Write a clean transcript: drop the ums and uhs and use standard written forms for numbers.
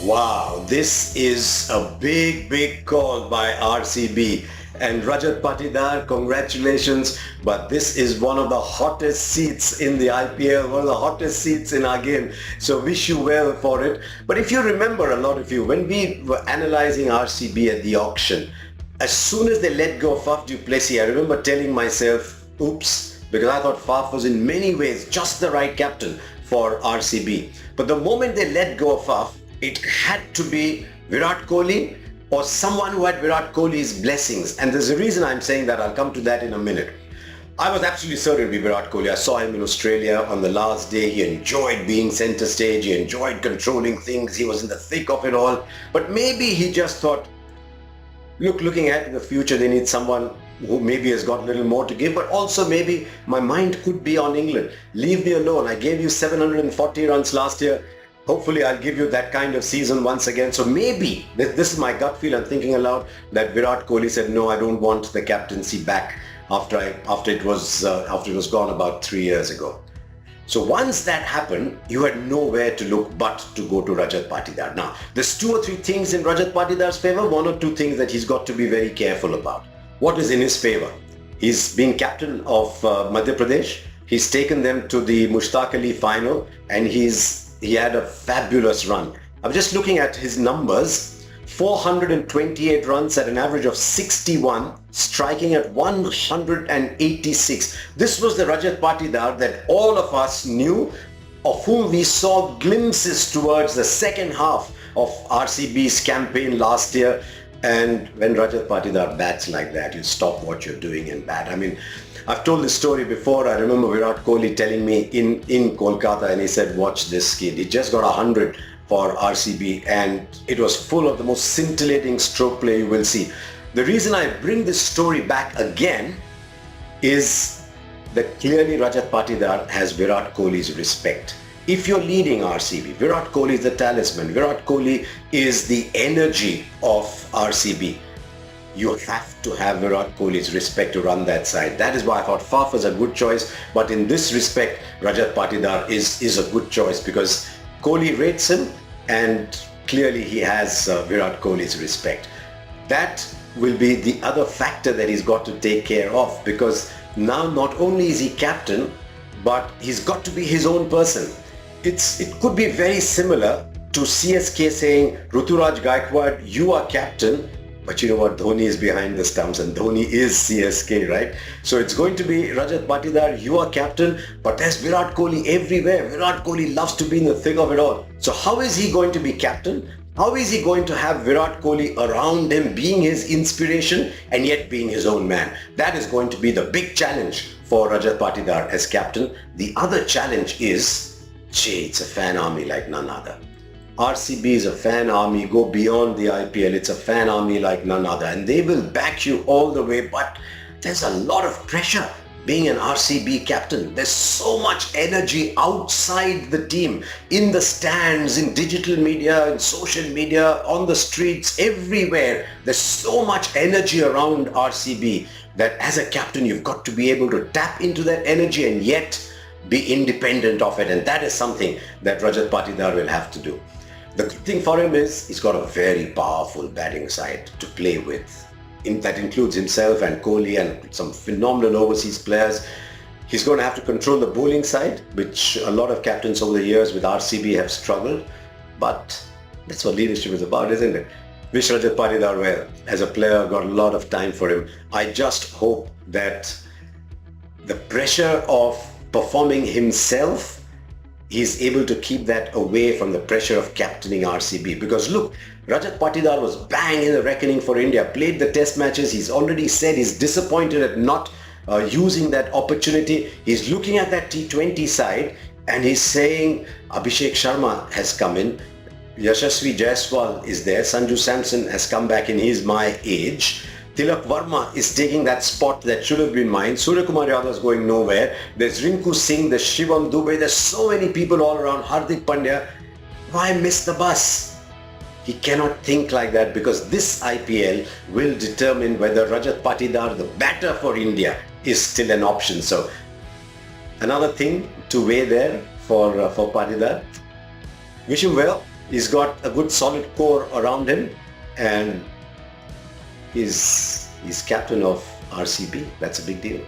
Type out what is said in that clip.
Wow, this is a big call by RCB. And Rajat Patidar, congratulations. But this is one of the hottest seats in the IPL, one of the hottest seats in our game. So wish you well for it. But if you remember, a lot of you, when we were analyzing RCB at the auction, as soon as they let go of Faf du Plessis, I remember telling myself, oops, because I thought Faf was in many ways just the right captain for RCB. But the moment they let go of Faf, it had to be Virat Kohli or someone who had Virat Kohli's blessings. And there's a reason I'm saying that. I'll come to that in a minute. I was absolutely certain it would be Virat Kohli. I saw him in Australia on the last day. He enjoyed being center stage. He enjoyed controlling things. He was in the thick of it all. But maybe he just thought, looking ahead to the future, they need someone who maybe has got a little more to give, but also maybe my mind could be on England. Leave me alone. I gave you 740 runs last year. Hopefully I'll give you that kind of season once again. So maybe, this is my gut feel, I'm thinking aloud, that Virat Kohli said, no, I don't want the captaincy back after it was gone about 3 years ago. So once that happened, you had nowhere to look but to go to Rajat Patidar. Now, there's 2 or 3 things in Rajat Patidar's favor, 1 or 2 things that he's got to be very careful about. What is in his favor? He's been captain of Madhya Pradesh. He's taken them to the Mushtaq Ali final, and he had a fabulous run. I'm just looking at his numbers. 428 runs at an average of 61, striking at 186. This was the Rajat Patidar that all of us knew, of whom we saw glimpses towards the second half of RCB's campaign last year. And when Rajat Patidar bats like that, you stop what you're doing and bat. I mean, I've told this story before. I remember Virat Kohli telling me in Kolkata, and he said, watch this kid. He just got 100 for RCB, and it was full of the most scintillating stroke play you will see. The reason I bring this story back again is that clearly Rajat Patidar has Virat Kohli's respect. If you're leading RCB, Virat Kohli is the talisman. Virat Kohli is the energy of RCB. You have to have Virat Kohli's respect to run that side. That is why I thought Faf was a good choice. But in this respect, Rajat Patidar is a good choice because Kohli rates him, and clearly he has Virat Kohli's respect. That will be the other factor that he's got to take care of, because now not only is he captain, but he's got to be his own person. It could be very similar to CSK saying, Ruturaj Gaikwad, you are captain, but you know what, Dhoni is behind the stumps, and Dhoni is CSK, right? So it's going to be Rajat Patidar, you are captain, but there's Virat Kohli everywhere. Virat Kohli loves to be in the thick of it all. So how is he going to be captain? How is he going to have Virat Kohli around him, being his inspiration and yet being his own man? That is going to be the big challenge for Rajat Patidar as captain. The other challenge is, it's a fan army like none other. RCB is a fan army. Go beyond the IPL. It's a fan army like none other, and they will back you all the way. But there's a lot of pressure being an RCB captain. There's so much energy outside the team, in the stands, in digital media, in social media, on the streets, everywhere. There's so much energy around RCB that as a captain, you've got to be able to tap into that energy and yet be independent of it. And that is something that Rajat Patidar will have to do. The good thing for him is he's got a very powerful batting side to play with. That includes himself and Kohli and some phenomenal overseas players. He's going to have to control the bowling side, which a lot of captains over the years with RCB have struggled. But that's what leadership is about, isn't it? Wish Rajat Patidar well. As a player, got a lot of time for him. I just hope that the pressure of performing himself, he's able to keep that away from the pressure of captaining RCB. Because look, Rajat Patidar was bang in the reckoning for India, played the test matches. He's already said he's disappointed at not using that opportunity. He's looking at that T20 side and he's saying Abhishek Sharma has come in, Yashasvi Jaiswal is there, Sanju Samson has come back and he's my age. Tilak Verma is taking that spot that should have been mine. Surya Kumar Yadav is going nowhere. There's Rinku Singh, there's Shivam Dubey, there's so many people all around. Hardik Pandya, why miss the bus? He cannot think like that, because this IPL will determine whether Rajat Patidar, the batter for India, is still an option. So another thing to weigh there for Patidar. Wish him well. He's got a good solid core around him, and he's captain of RCB. That's a big deal.